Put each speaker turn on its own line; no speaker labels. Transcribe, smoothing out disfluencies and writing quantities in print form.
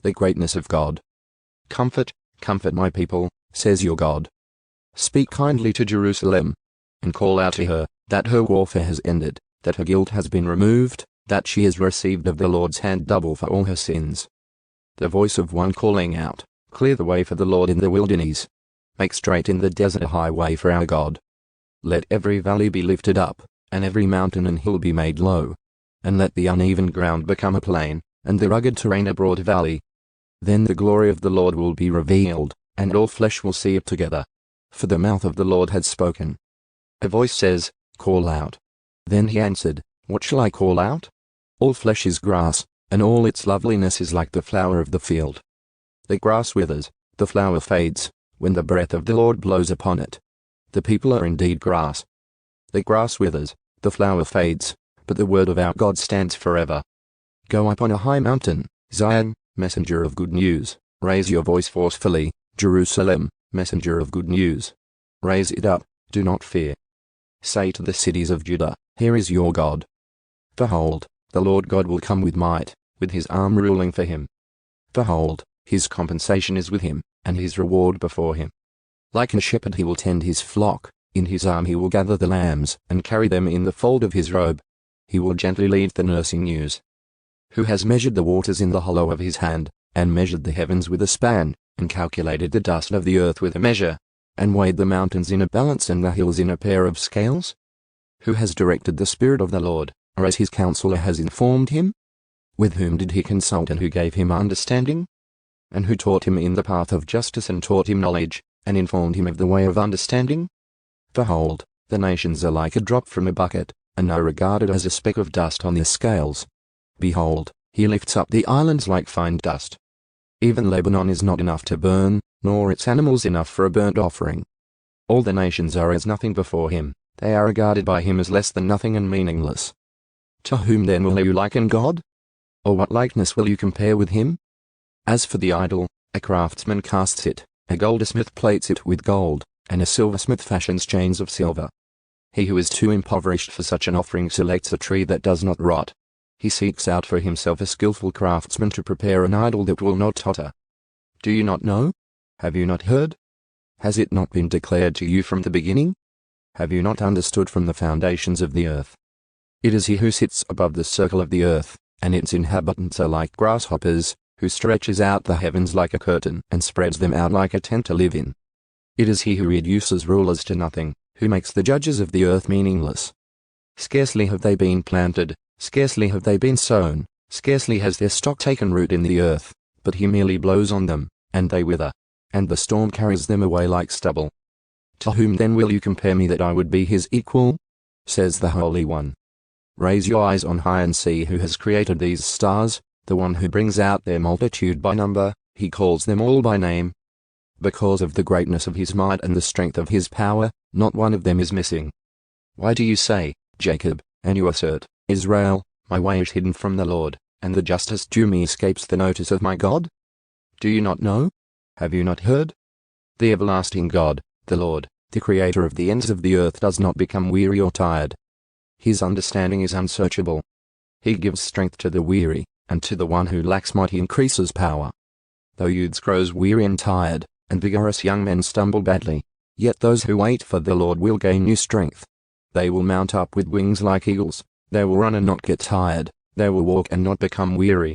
the greatness of God. Comfort, comfort my people, says your God. Speak kindly to Jerusalem, and call out to her, that her warfare has ended, that her guilt has been removed, that she has received of the Lord's hand double for all her sins. The voice of one calling out, clear the way for the Lord in the wilderness. Make straight in the desert a highway for our God. Let every valley be lifted up, and every mountain and hill be made low. And let the uneven ground become a plain, and the rugged terrain a broad valley. Then the glory of the Lord will be revealed, and all flesh will see it together. For the mouth of the Lord had spoken. A voice says, call out. Then he answered, what shall I call out? All flesh is grass, and all its loveliness is like the flower of the field. The grass withers, the flower fades, when the breath of the Lord blows upon it. The people are indeed grass. The grass withers, the flower fades, but the word of our God stands forever. Go up on a high mountain, Zion, messenger of good news. Raise your voice forcefully, Jerusalem, messenger of good news. Raise it up, do not fear. Say to the cities of Judah, here is your God. Behold, the Lord God will come with might, with his arm ruling for him. Behold, his compensation is with him, and his reward before him. Like a shepherd he will tend his flock, in his arm he will gather the lambs and carry them in the fold of his robe. He will gently lead the nursing ewes. Who has measured the waters in the hollow of his hand, and measured the heavens with a span, and calculated the dust of the earth with a measure, and weighed the mountains in a balance and the hills in a pair of scales? Who has directed the Spirit of the Lord, or as his counselor has informed him? With whom did he consult, and who gave him understanding? And who taught him in the path of justice, and taught him knowledge, and informed him of the way of understanding? Behold, the nations are like a drop from a bucket, and are regarded as a speck of dust on the scales. Behold, he lifts up the islands like fine dust. Even Lebanon is not enough to burn, nor its animals enough for a burnt offering. All the nations are as nothing before him, they are regarded by him as less than nothing and meaningless. To whom then will you liken God? Or what likeness will you compare with him? As for the idol, a craftsman casts it, a goldsmith plates it with gold, and a silversmith fashions chains of silver. He who is too impoverished for such an offering selects a tree that does not rot. He seeks out for himself a skillful craftsman to prepare an idol that will not totter. Do you not know? Have you not heard? Has it not been declared to you from the beginning? Have you not understood from the foundations of the earth? It is he who sits above the circle of the earth, and its inhabitants are like grasshoppers, who stretches out the heavens like a curtain and spreads them out like a tent to live in. It is he who reduces rulers to nothing, who makes the judges of the earth meaningless. Scarcely have they been planted, scarcely have they been sown, scarcely has their stock taken root in the earth, but he merely blows on them, and they wither, and the storm carries them away like stubble. To whom then will you compare me that I would be his equal? Says the Holy One. Raise your eyes on high and see who has created these stars, the one who brings out their multitude by number, he calls them all by name. Because of the greatness of his might and the strength of his power, not one of them is missing. Why do you say, Jacob, and you assert, Israel, my way is hidden from the Lord, and the justice due me escapes the notice of my God? Do you not know? Have you not heard? The everlasting God, the Lord, the Creator of the ends of the earth, does not become weary or tired. His understanding is unsearchable. He gives strength to the weary, and to the one who lacks might he increases power. Though youths grows weary and tired, and vigorous young men stumble badly, yet those who wait for the Lord will gain new strength. They will mount up with wings like eagles, they will run and not get tired, they will walk and not become weary.